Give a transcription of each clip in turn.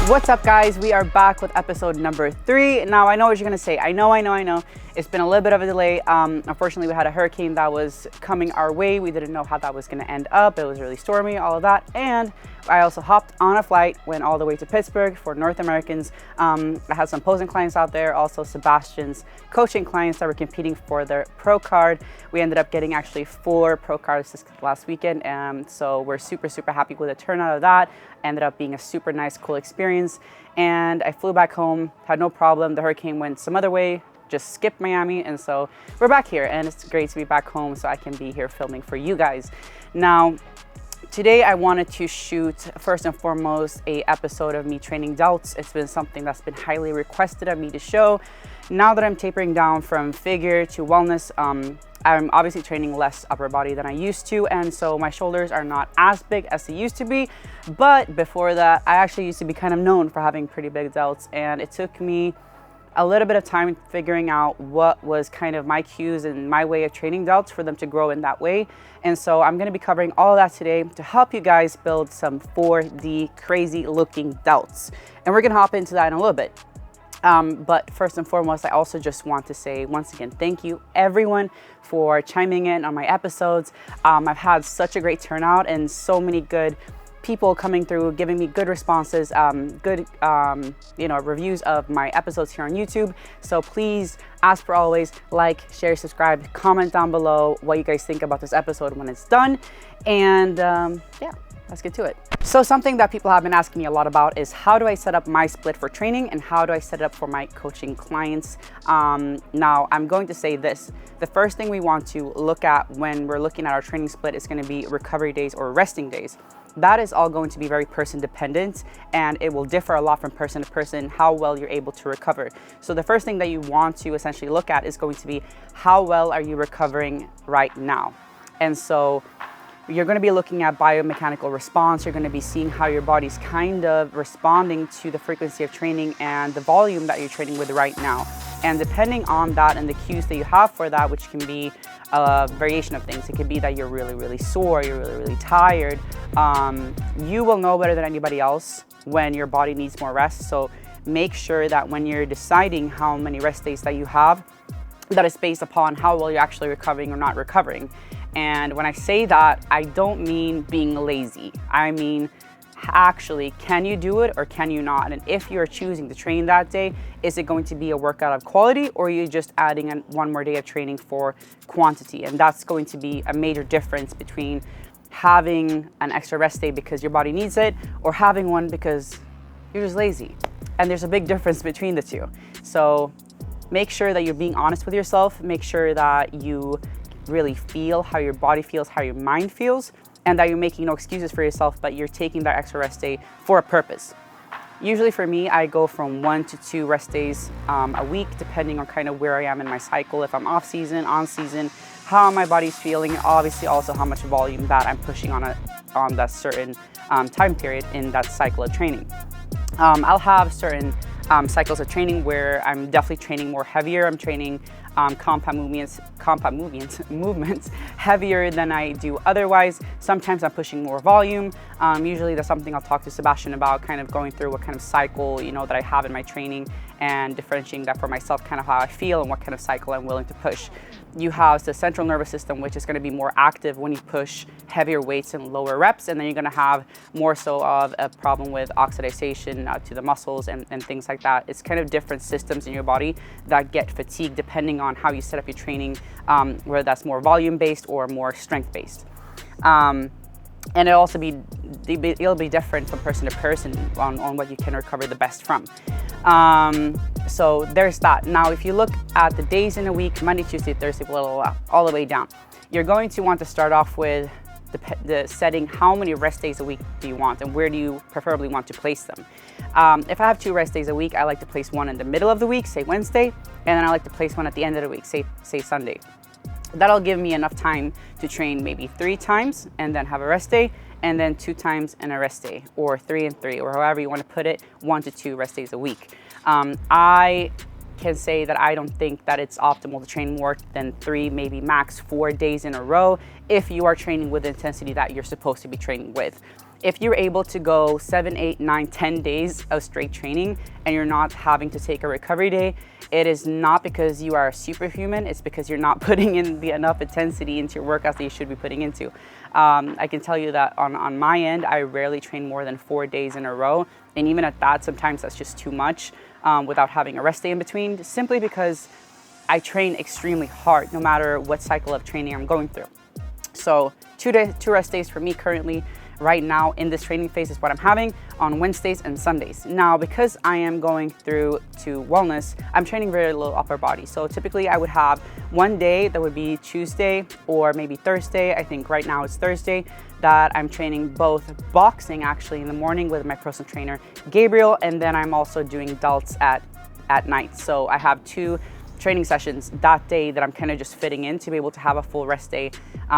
What's up, guys? We are back with episode number 3. Now, I know what you're gonna say. I know. It's been a little bit of a delay. Unfortunately, we had a hurricane that was coming our way. We didn't know how that was gonna end up. It was really stormy, all of that. And I also hopped on a flight, went all the way to Pittsburgh for North Americans. I had some posing clients out there, also Sebastian's coaching clients that were competing for their pro card. We ended up getting actually 4 pro cards this last weekend. So we're super happy with the turnout of that. Ended up being a super nice, cool experience. And I flew back home, had no problem. The hurricane went some other way, just skipped Miami. And so we're back here, and it's great to be back home so I can be here filming for you guys. Now, today I wanted to shoot, first and foremost, a episode of me training delts. It's been something that's been highly requested of me to show. Now that I'm tapering down from figure to wellness, I'm obviously training less upper body than I used to, and so my shoulders are not as big as they used to be. But before that, I actually used to be kind of known for having pretty big delts, and it took me a little bit of time figuring out what was kind of my cues and my way of training delts for them to grow in that way. And so I'm going to be covering all of that today to help you guys build some 4D crazy looking delts. And we're going to hop into that in a little bit. But first and foremost, I also just want to say once again, thank you everyone for chiming in on my episodes. I've had such a great turnout and so many good people coming through, giving me good responses, good reviews of my episodes here on YouTube. So please, as per always, like, share, subscribe, comment down below what you guys think about this episode when it's done. And yeah, let's get to it. So something that people have been asking me a lot about is how do I set up my split for training and how do I set it up for my coaching clients? Now, I'm going to say this. The first thing we want to look at when we're looking at our training split is going to be recovery days or resting days. That is all going to be very person dependent, and it will differ a lot from person to person how well you're able to recover. So the first thing that you want to essentially look at is going to be how well are you recovering right now? And so you're going to be looking at biomechanical response. You're going to be seeing how your body's kind of responding to the frequency of training and the volume that you're training with right now. And depending on that and the cues that you have for that, which can be a variation of things. It could be that you're really sore, you're really tired. You will know better than anybody else when your body needs more rest. So make sure that when you're deciding how many rest days that you have, that is based upon how well you're actually recovering or not recovering. And when I say that, I don't mean being lazy. I mean, actually, can you do it or can you not? And if you're choosing to train that day, is it going to be a workout of quality or are you just adding one more day of training for quantity? And that's going to be a major difference between having an extra rest day because your body needs it or having one because you're just lazy. And there's a big difference between the two. So make sure that you're being honest with yourself. Make sure that you really feel how your body feels, how your mind feels, and that you're making no excuses for yourself, but you're taking that extra rest day for a purpose. Usually for me, I go from 1 to 2 rest days a week, depending on kind of where I am in my cycle. If I'm off season, on season, how my body's feeling, obviously also how much volume that I'm pushing on that certain time period in that cycle of training. I'll have certain cycles of training where I'm definitely training more heavier. I'm training compound movements heavier than I do otherwise. Sometimes I'm pushing more volume. Usually that's something I'll talk to Sebastian about, kind of going through what kind of cycle, that I have in my training and differentiating that for myself, kind of how I feel and what kind of cycle I'm willing to push. You have the central nervous system, which is going to be more active when you push heavier weights and lower reps, and then you're going to have more so of a problem with oxidation to the muscles and things like that. It's kind of different systems in your body that get fatigued depending on how you set up your training, whether that's more volume based or more strength based. And it'll be different from person to person on what you can recover the best from. So there's that. Now, if you look at the days in a week, Monday, Tuesday, Thursday, all the way down, you're going to want to start off with the setting how many rest days a week do you want and where do you preferably want to place them. If I have 2 rest days a week, I like to place one in the middle of the week, say Wednesday, and then I like to place one at the end of the week, say Sunday. That'll give me enough time to train maybe 3 times and then have a rest day, and then 2 times and a rest day, or 3 and 3, or however you want to put it, 1 to 2 rest days a week. I can say that I don't think that it's optimal to train more than 3, maybe max 4 days in a row if you are training with the intensity that you're supposed to be training with. if you're able to go 7, 8, 9, 10 days of straight training and you're not having to take a recovery day, it is not because you are a superhuman, it's because you're not putting in enough intensity into your workouts that you should be putting into. I can tell you that on my end, I rarely train more than 4 days in a row. And even at that, sometimes that's just too much without having a rest day in between, simply because I train extremely hard no matter what cycle of training I'm going through. So 2 rest days for me currently. Right now in this training phase is what I'm having on Wednesdays and Sundays. Now, because I am going through to wellness, I'm training very little upper body. So typically I would have one day that would be Tuesday or maybe Thursday. I think right now it's Thursday that I'm training both boxing actually in the morning with my personal trainer, Gabriel, and then I'm also doing delts at night. So I have 2 training sessions that day that I'm kind of just fitting in to be able to have a full rest day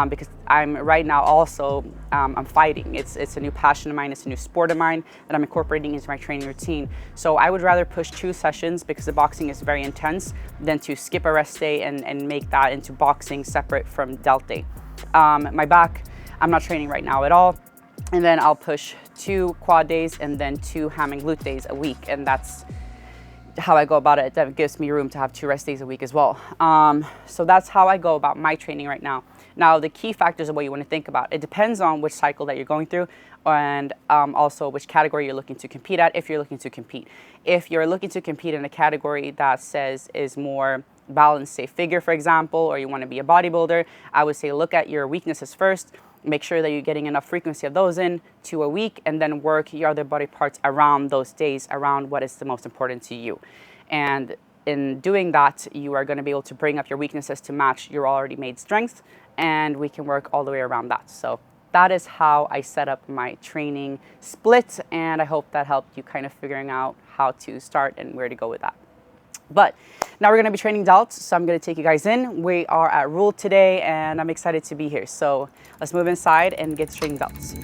because I'm right now also I'm fighting. It's a new passion of mine, it's a new sport of mine that I'm incorporating into my training routine. So I would rather push 2 sessions because the boxing is very intense than to skip a rest day and make that into boxing separate from delt day. My back, I'm not training right now at all, and then I'll push 2 quad days and then 2 ham and glute days a week, and that's how I go about it. That gives me room to have 2 rest days a week as well. So that's how I go about my training right now. Now, the key factors of what you want to think about, it depends on which cycle that you're going through and also which category you're looking to compete at if you're looking to compete. If you're looking to compete in a category that says is more balanced, say figure, for example, or you want to be a bodybuilder, I would say look at your weaknesses first. Make sure that you're getting enough frequency of those in to a week, and then work your other body parts around those days, around what is the most important to you. And in doing that, you are going to be able to bring up your weaknesses to match your already made strengths, and we can work all the way around that. So that is how I set up my training split, and I hope that helped you kind of figuring out how to start and where to go with that. But now we're going to be training delts, so I'm going to take you guys in. We are at Rule today, and I'm excited to be here. So let's move inside and get to training delts.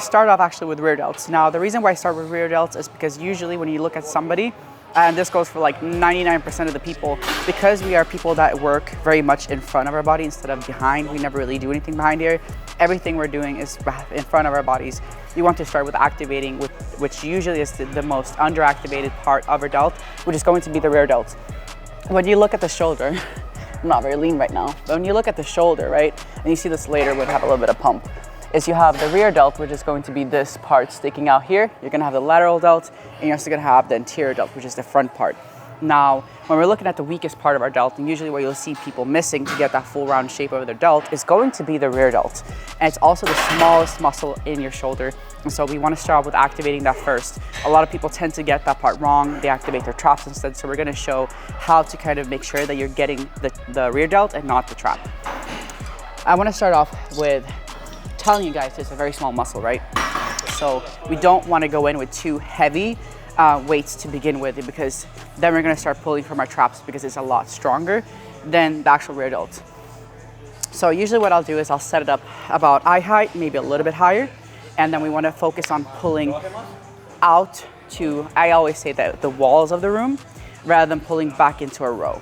Start off actually with rear delts. Now, the reason why I start with rear delts is because usually when you look at somebody, and this goes for like 99% of the people, because we are people that work very much in front of our body instead of behind. We never really do anything behind here. Everything we're doing is in front of our bodies. You want to start with activating, which usually is the most underactivated part of our delt, which is going to be the rear delt. When you look at the shoulder, I'm not very lean right now, but when you look at the shoulder, right, and you see this later would have a little bit of pump, is you have the rear delt, which is going to be this part sticking out here. You're going to have the lateral delt, and you're also going to have the anterior delt, which is the front part. Now, when we're looking at the weakest part of our delt, and usually what you'll see people missing to get that full round shape of their delt is going to be the rear delt. And it's also the smallest muscle in your shoulder. And so we want to start with activating that first. A lot of people tend to get that part wrong. They activate their traps instead. So we're going to show how to kind of make sure that you're getting the rear delt and not the trap. I want to start off with telling you guys it's a very small muscle, right? So we don't want to go in with too heavy weights to begin with, because then we're going to start pulling from our traps because it's a lot stronger than the actual rear delt. So usually what I'll do is I'll set it up about eye height, maybe a little bit higher, and then we want to focus on pulling out to, I always say that the walls of the room rather than pulling back into a row.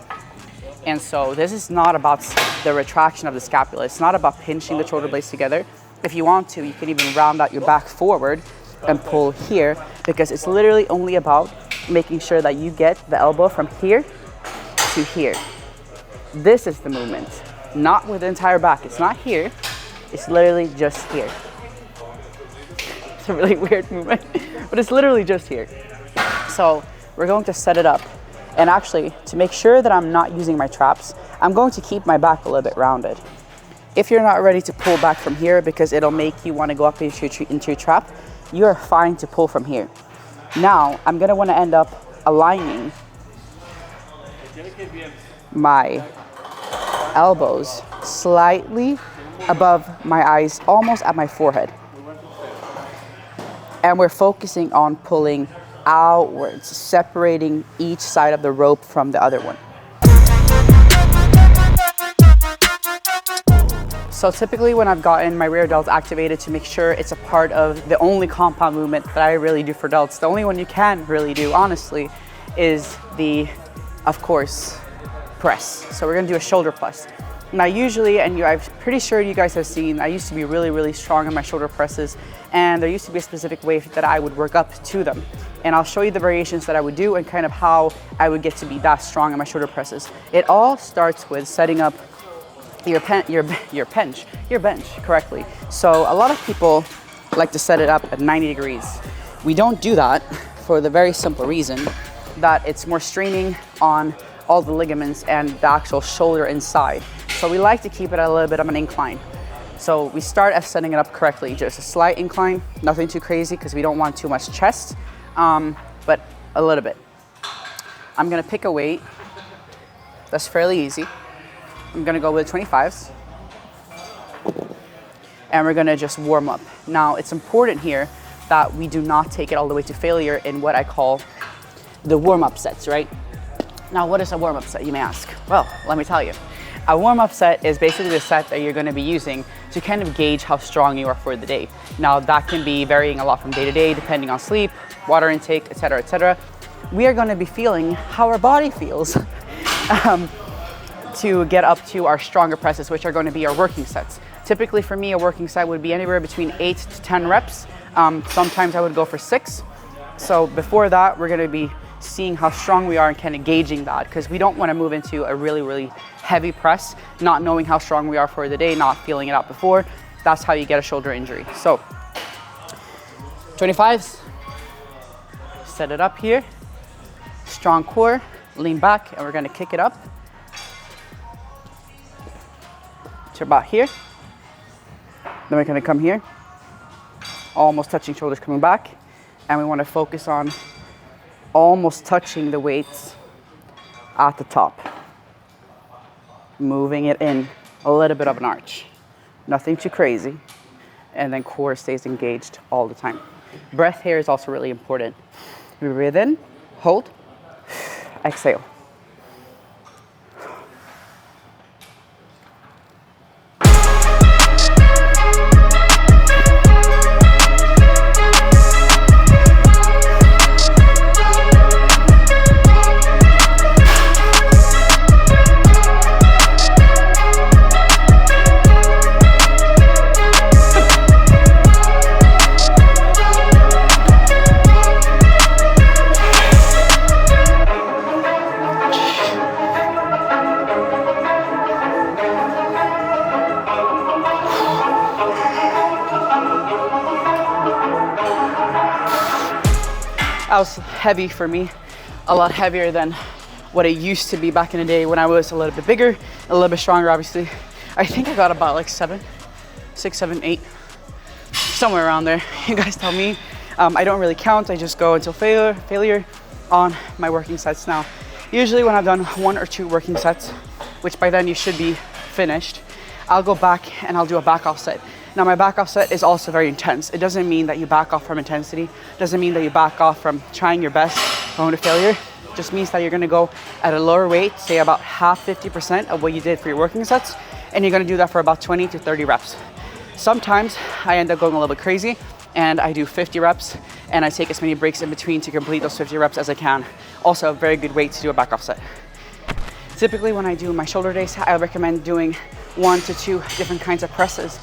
And so this is not about the retraction of the scapula. It's not about pinching the shoulder blades together. If you want to, you can even round out your back forward and pull here, because it's literally only about making sure that you get the elbow from here to here. This is the movement, not with the entire back. It's not here, it's literally just here. It's a really weird movement, but it's literally just here. So we're going to set it up. And actually, to make sure that I'm not using my traps, I'm going to keep my back a little bit rounded. If you're not ready to pull back from here because it'll make you want to go up into your trap, you are fine to pull from here. Now, I'm going to want to end up aligning my elbows slightly above my eyes, almost at my forehead. And we're focusing on pulling outwards, separating each side of the rope from the other one. So typically when I've gotten my rear delt activated to make sure it's a part of the only compound movement that I really do for delts, the only one you can really do, honestly, is the, of course, press. So we're gonna do a shoulder press. Now usually, and I'm pretty sure you guys have seen, I used to be really, really strong in my shoulder presses, and there used to be a specific way that I would work up to them. And I'll show you the variations that I would do and kind of how I would get to be that strong in my shoulder presses. It all starts with setting up your bench correctly. So a lot of people like to set it up at 90 degrees. We don't do that for the very simple reason that it's more straining on all the ligaments and the actual shoulder inside. So we like to keep it at a little bit of an incline. So we start at setting it up correctly, just a slight incline, nothing too crazy because we don't want too much chest, but a little bit. I'm gonna pick a weight that's fairly easy. I'm gonna go with 25s. And we're gonna just warm up. Now it's important here that we do not take it all the way to failure in what I call the warm-up sets, right? Now what is a warm-up set, you may ask? Well, let me tell you. A warm-up set is basically the set that you're gonna be using to kind of gauge how strong you are for the day. Now that can be varying a lot from day to day, depending on sleep, water intake, etc., etc. We are gonna be feeling how our body feels to get up to our stronger presses, which are gonna be our working sets. Typically for me, a working set would be anywhere between 8 to 10 reps. Sometimes I would go for 6. So before that, we're gonna be seeing how strong we are and kind of gauging that, because we don't want to move into a really, really heavy press, not knowing how strong we are for the day, not feeling it out before. That's how you get a shoulder injury. So 25s, set it up here, strong core, lean back, and we're going to kick it up to about here. Then we're going to come here, almost touching shoulders, coming back, and we want to focus on almost touching the weights at the top, moving it in a little bit of an arch, nothing too crazy, and then core stays engaged all the time. Breath here is also really important. We breathe in, hold, exhale. That was heavy for me, a lot heavier than what it used to be back in the day when I was a little bit bigger, a little bit stronger, obviously. I think I got about like 6, 7, 8, somewhere around there. You guys tell me. I don't really count, I just go until failure on my working sets. Now, usually when I've done 1 or 2 working sets, which by then you should be finished, I'll go back and I'll do a back off set. Now my back off set is also very intense. It doesn't mean that you back off from intensity. It doesn't mean that you back off from trying your best, going to failure. It just means that you're gonna go at a lower weight, say about half, 50% of what you did for your working sets, and you're gonna do that for about 20 to 30 reps. Sometimes I end up going a little bit crazy and I do 50 reps and I take as many breaks in between to complete those 50 reps as I can. Also a very good way to do a back off set. Typically when I do my shoulder days, I recommend doing 1 to 2 different kinds of presses.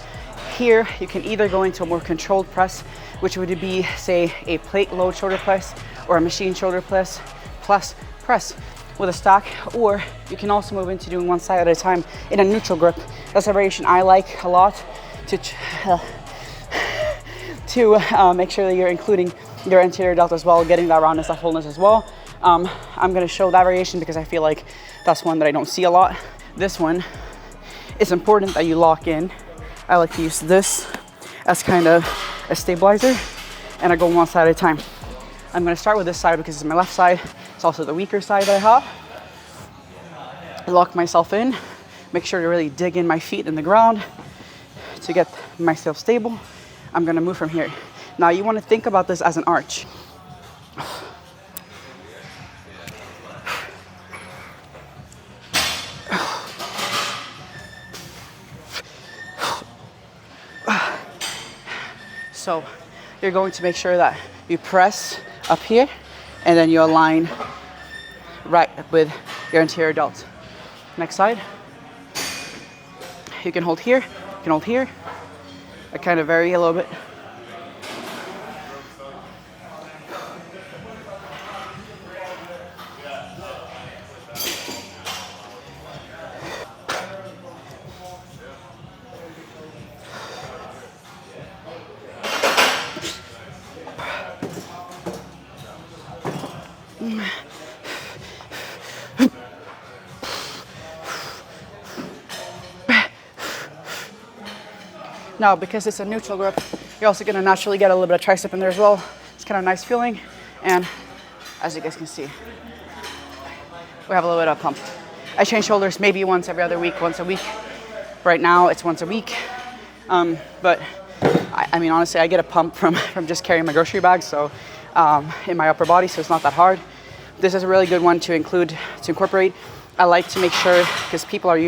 Here, you can either go into a more controlled press, which would be, say, a plate load shoulder press or a machine shoulder press plus press with a stack, or you can also move into doing one side at a time in a neutral grip. That's a variation I like a lot to make sure that you're including your anterior delt as well, getting that roundness, that fullness as well. I'm gonna show that variation because I feel like that's one that I don't see a lot. This one, it's important that you lock in. I like to use this as kind of a stabilizer, and I go one side at a time. I'm gonna start with this side because it's my left side. It's also the weaker side that I have. I lock myself in, make sure to really dig in my feet in the ground to get myself stable. I'm gonna move from here. Now you wanna think about this as an arch. So you're going to make sure that you press up here and then you align right with your anterior delt. Next side. You can hold here, you can hold here. I kind of vary a little bit. Now, because it's a neutral grip, you're also gonna naturally get a little bit of tricep in there as well. It's kind of a nice feeling. And as you guys can see, we have a little bit of pump. I change shoulders maybe once every other week, once a week. Right now, it's once a week. But I mean, honestly, I get a pump from just carrying my grocery bag, so in my upper body, so it's not that hard. This is a really good one to incorporate. I like to make sure, because people are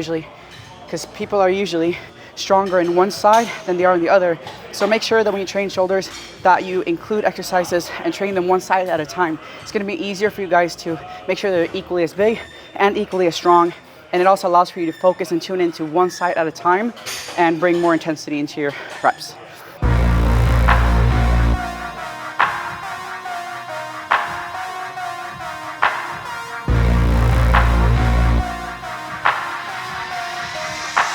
usually stronger in one side than they are on the other. So make sure that when you train shoulders that you include exercises and train them one side at a time. It's gonna be easier for you guys to make sure they're equally as big and equally as strong. And it also allows for you to focus and tune into one side at a time and bring more intensity into your reps.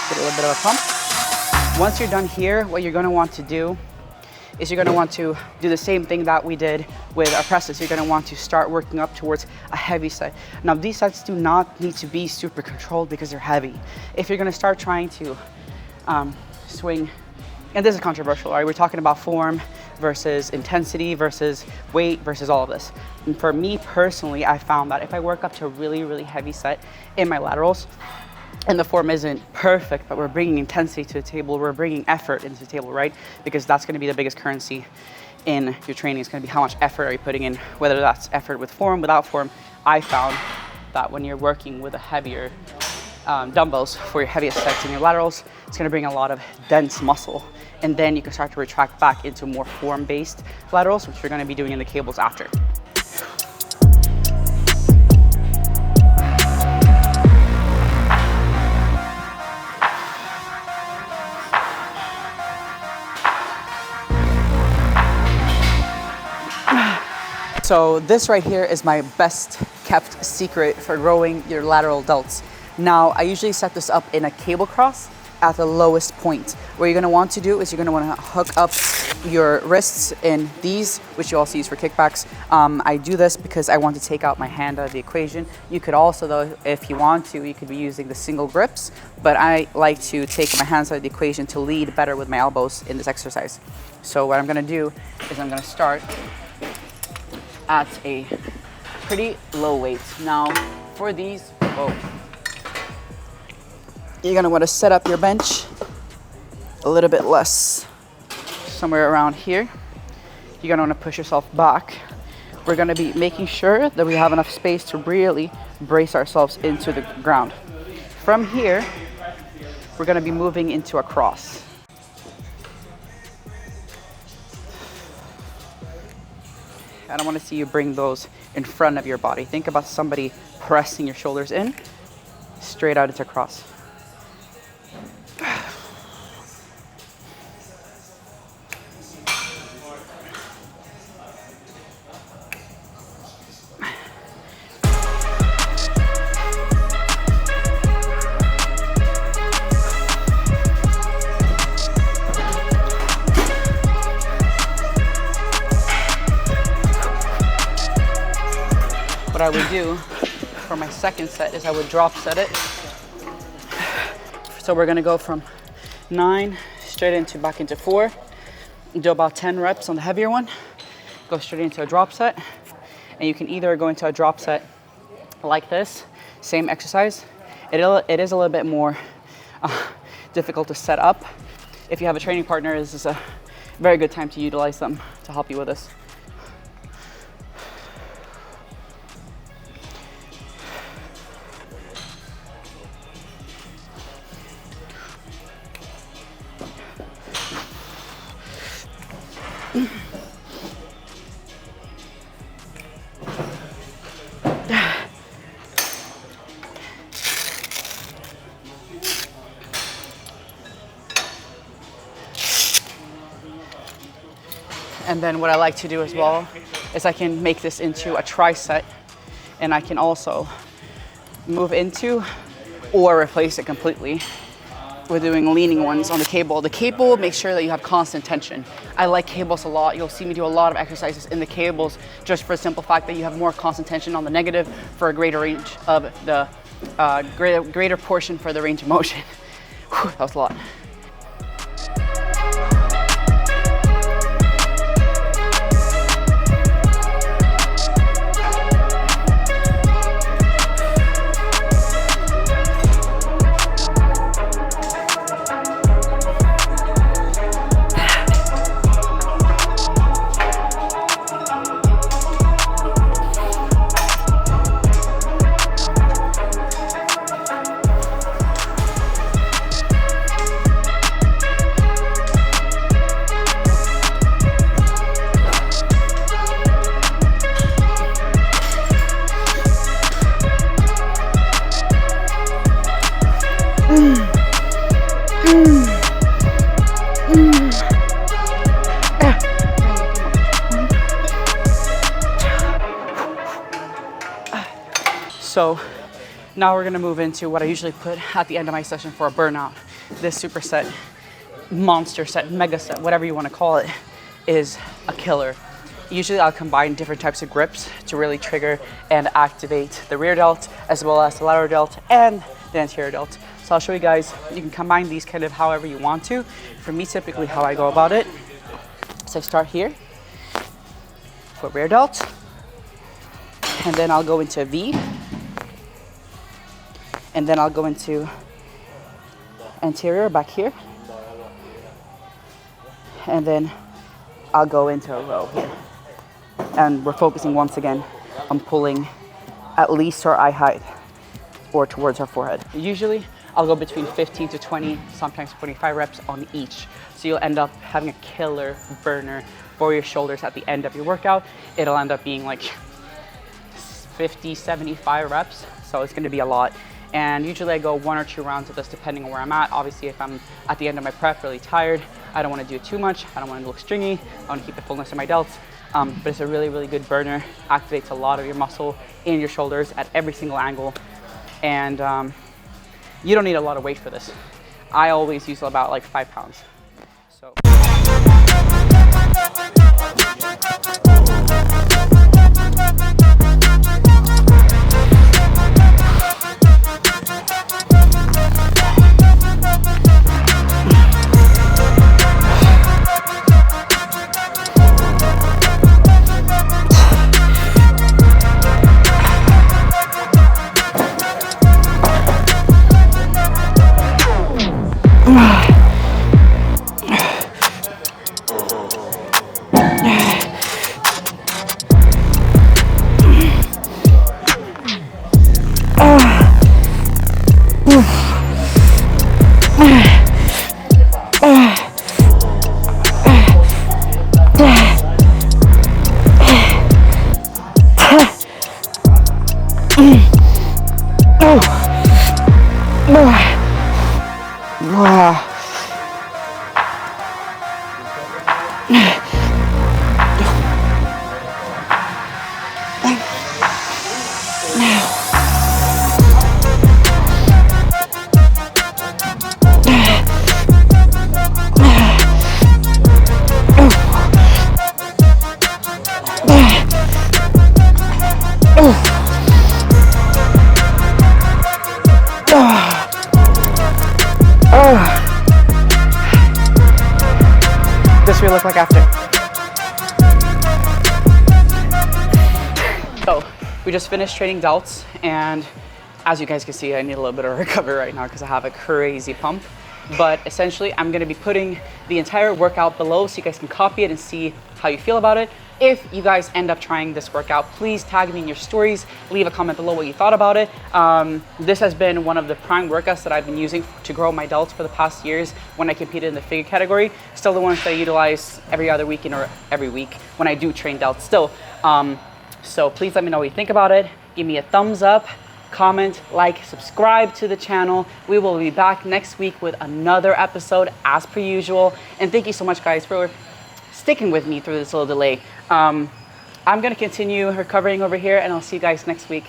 Get a little bit of a pump. Once you're done here, what you're gonna want to do is you're gonna want to do the same thing that we did with our presses. You're gonna want to start working up towards a heavy set. Now, these sets do not need to be super controlled because they're heavy. If you're gonna start trying to swing, and this is controversial, right? We're talking about form versus intensity versus weight versus all of this. And for me personally, I found that if I work up to a really, really heavy set in my laterals, and the form isn't perfect, but we're bringing intensity to the table, we're bringing effort into the table, right? Because that's gonna be the biggest currency in your training. It's gonna be how much effort are you putting in, whether that's effort with form, without form. I found that when you're working with a heavier dumbbells for your heaviest sets in your laterals, it's gonna bring a lot of dense muscle. And then you can start to retract back into more form-based laterals, which you're gonna be doing in the cables after. So this right here is my best kept secret for growing your lateral delts. Now, I usually set this up in a cable cross at the lowest point. What you're gonna want to do is you're gonna wanna hook up your wrists in these, which you also use for kickbacks. I do this because I want to take out my hand out of the equation. You could also, though, if you want to, you could be using the single grips, but I like to take my hands out of the equation to lead better with my elbows in this exercise. So what I'm gonna do is I'm gonna start at a pretty low weight. Now, for these, you're gonna wanna set up your bench a little bit less, somewhere around here. You're gonna wanna push yourself back. We're gonna be making sure that we have enough space to really brace ourselves into the ground. From here, we're gonna be moving into a cross. And I want to see you bring those in front of your body. Think about somebody pressing your shoulders in, straight out into cross. What I would do for my second set is I would drop set it. So we're gonna go from 9 straight back into 4. Do about 10 reps on the heavier one. Go straight into a drop set. And you can either go into a drop set like this, same exercise. It is a little bit more difficult to set up. If you have a training partner, this is a very good time to utilize them to help you with this. And then what I like to do as well is I can make this into a tri-set, and I can also move into or replace it completely with doing leaning ones on the cable. The cable makes sure that you have constant tension. I like cables a lot. You'll see me do a lot of exercises in the cables just for the simple fact that you have more constant tension on the negative for a greater range of the greater portion for the range of motion. Whew, that was a lot. So now we're gonna move into what I usually put at the end of my session for a burnout. This superset, monster set, mega set, whatever you wanna call it, is a killer. Usually I'll combine different types of grips to really trigger and activate the rear delt, as well as the lateral delt and the anterior delt. So I'll show you guys, you can combine these kind of however you want to. For me, typically how I go about it, so I start here for rear delt, and then I'll go into a V, and then I'll go into anterior back here, and then I'll go into a row here. And we're focusing once again on pulling at least our eye height or towards our forehead. Usually I'll go between 15 to 20, sometimes 25 reps on each. So you'll end up having a killer burner for your shoulders at the end of your workout. It'll end up being like 50, 75 reps. So it's gonna be a lot. And usually I go 1 or 2 rounds of this depending on where I'm at. Obviously, if I'm at the end of my prep really tired, I don't want to do it too much. I don't want to look stringy. I want to keep the fullness of my delts. But it's a really, really good burner. Activates a lot of your muscle in your shoulders at every single angle. And you don't need a lot of weight for this. I always use about like 5 pounds. So. This will look like after. So we just finished training delts, and as you guys can see, I need a little bit of recovery right now because I have a crazy pump. But essentially, I'm going to be putting the entire workout below so you guys can copy it and see how you feel about it. If you guys end up trying this workout, please tag me in your stories, leave a comment below what you thought about it. This has been one of the prime workouts that I've been using to grow my delts for the past years when I competed in the figure category. Still the ones that I utilize every other weekend or every week when I do train delts still. So please let me know what you think about it. Give me a thumbs up, comment, like, subscribe to the channel. We will be back next week with another episode as per usual. And thank you so much guys for sticking with me through this little delay. I'm gonna continue recovering over here, and I'll see you guys next week.